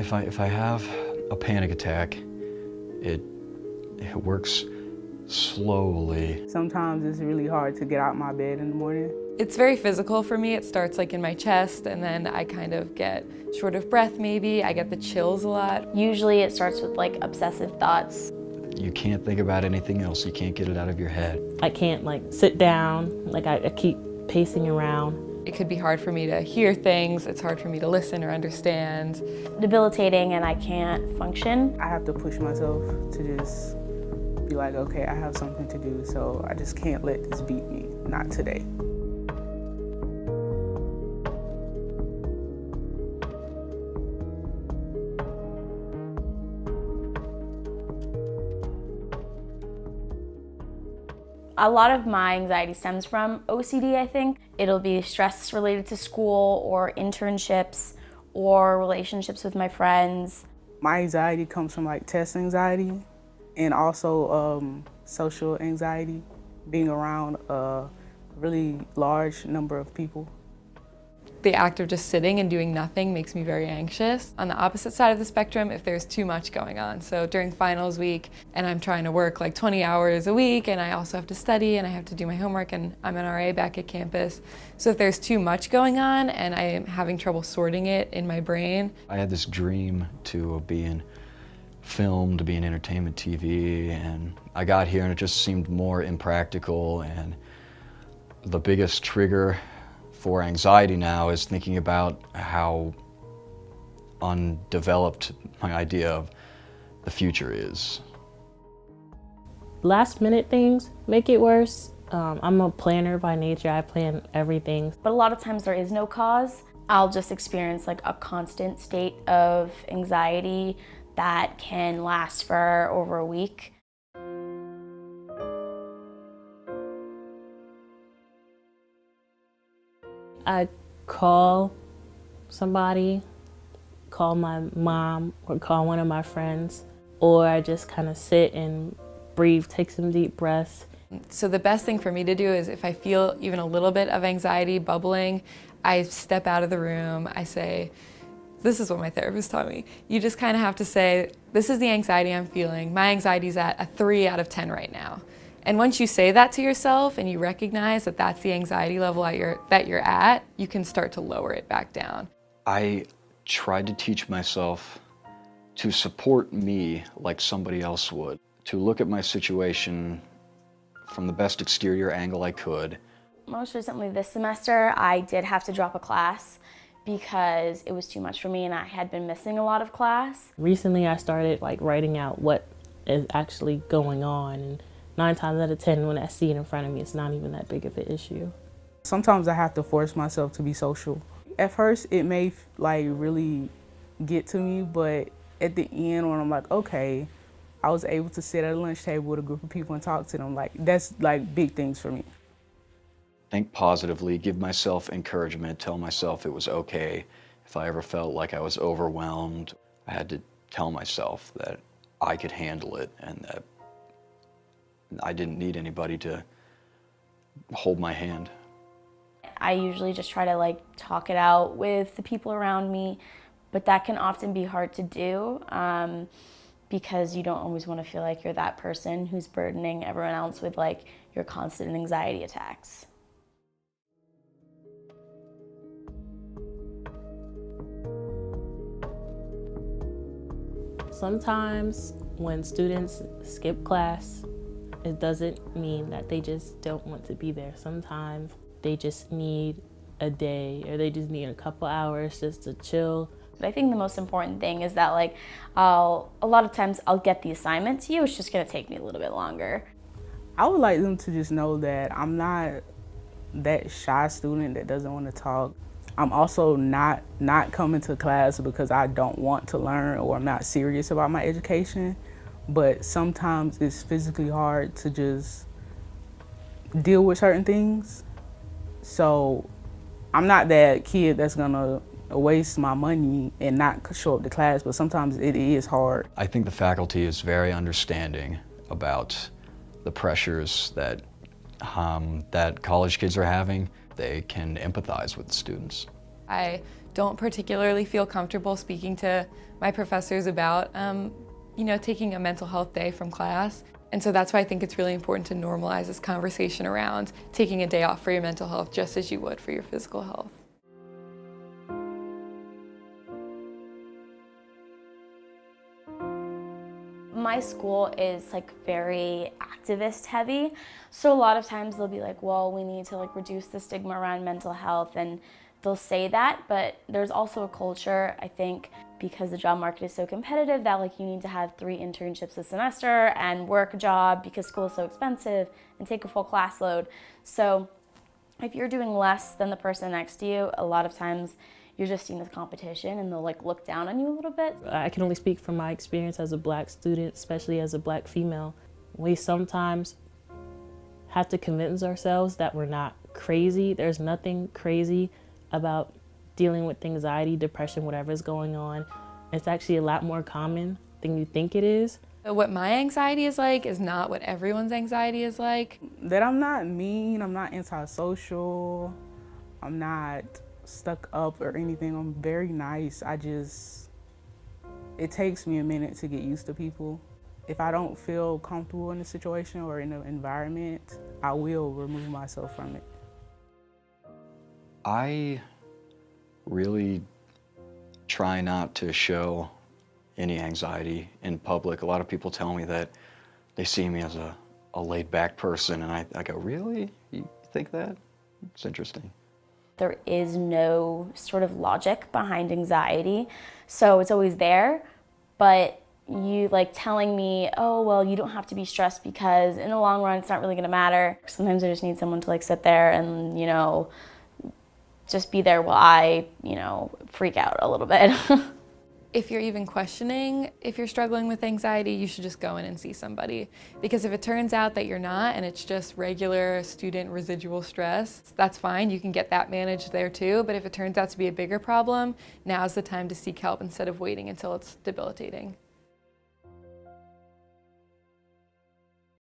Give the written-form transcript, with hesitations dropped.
If I have a panic attack, it works slowly. Sometimes it's really hard to get out my bed in the morning. It's very physical for me. It starts like in my chest, and then I kind of get short of breath maybe. I get the chills a lot. Usually it starts with like obsessive thoughts. You can't think about anything else. You can't get it out of your head. I can't like sit down, like I keep pacing around. It could be hard for me to hear things. It's hard for me to listen or understand. Debilitating, and I can't function. I have to push myself to just be like, okay, I have something to do, so I just can't let this beat me. Not today. A lot of my anxiety stems from OCD, I think. It'll be stress related to school or internships or relationships with my friends. My anxiety comes from like test anxiety and also social anxiety, being around a really large number of people. The act of just sitting and doing nothing makes me very anxious. On the opposite side of the spectrum, if there's too much going on. So during finals week, and I'm trying to work like 20 hours a week, and I also have to study, and I have to do my homework, and I'm an RA back at campus. So if there's too much going on, and I am having trouble sorting it in my brain. I had this dream to be in film, to be in entertainment TV, and I got here and it just seemed more impractical, and the biggest trigger for anxiety now is thinking about how undeveloped my idea of the future is. Last minute things make it worse. I'm a planner by nature. I plan everything. But a lot of times there is no cause. I'll just experience like a constant state of anxiety that can last for over a week. I call somebody, call my mom or call one of my friends, or I just kind of sit and breathe, take some deep breaths. So the best thing for me to do is if I feel even a little bit of anxiety bubbling, I step out of the room, I say, this is what my therapist taught me. You just kind of have to say, this is the anxiety I'm feeling. My anxiety's at a 3 out of 10 right now. And once you say that to yourself and you recognize that that's the anxiety level that you're at, you can start to lower it back down. I tried to teach myself to support me like somebody else would, to look at my situation from the best exterior angle I could. Most recently this semester, I did have to drop a class because it was too much for me and I had been missing a lot of class. Recently I started like writing out what is actually going on, and 9 times out of 10 when I see it in front of me, it's not even that big of an issue. Sometimes I have to force myself to be social. At first it may like really get to me, but at the end when I'm like, okay, I was able to sit at a lunch table with a group of people and talk to them, like that's like big things for me. Think positively, give myself encouragement, tell myself it was okay. If I ever felt like I was overwhelmed, I had to tell myself that I could handle it and that I didn't need anybody to hold my hand. I usually just try to like talk it out with the people around me, but that can often be hard to do because you don't always want to feel like you're that person who's burdening everyone else with like your constant anxiety attacks. Sometimes when students skip class, it doesn't mean that they just don't want to be there. Sometimes they just need a day or they just need a couple hours just to chill. But I think the most important thing is that like a lot of times I'll get the assignment to you, it's just gonna take me a little bit longer. I would like them to just know that I'm not that shy student that doesn't want to talk. I'm also not coming to class because I don't want to learn or I'm not serious about my education. But sometimes it's physically hard to just deal with certain things. So I'm not that kid that's gonna waste my money and not show up to class, but sometimes it is hard. I think the faculty is very understanding about the pressures that that college kids are having. They can empathize with the students. I don't particularly feel comfortable speaking to my professors about, taking a mental health day from class. And so that's why I think it's really important to normalize this conversation around taking a day off for your mental health just as you would for your physical health. My school is like very activist heavy, so a lot of times they'll be like, well, we need to like reduce the stigma around mental health, and they'll say that, but there's also a culture, I think, because the job market is so competitive, that like you need to have 3 internships a semester and work a job because school is so expensive and take a full class load. So if you're doing less than the person next to you, a lot of times you're just seen as competition and they'll like look down on you a little bit. I can only speak from my experience as a Black student, especially as a Black female. We sometimes have to convince ourselves that we're not crazy. There's nothing crazy about dealing with anxiety, depression, whatever is going on. It's actually a lot more common than you think it is. What my anxiety is like is not what everyone's anxiety is like. That I'm not mean, I'm not antisocial, I'm not stuck up or anything. I'm very nice. It takes me a minute to get used to people. If I don't feel comfortable in a situation or in an environment, I will remove myself from it. I really try not to show any anxiety in public. A lot of people tell me that they see me as a laid-back person, and I go, really? You think that? It's interesting. There is no sort of logic behind anxiety, so it's always there, but you like telling me, oh, well, you don't have to be stressed because in the long run, it's not really gonna matter. Sometimes I just need someone to like sit there and, just be there while I, freak out a little bit. If you're even questioning if you're struggling with anxiety, you should just go in and see somebody. Because if it turns out that you're not and it's just regular student residual stress, that's fine, you can get that managed there too. But if it turns out to be a bigger problem, now's the time to seek help instead of waiting until it's debilitating.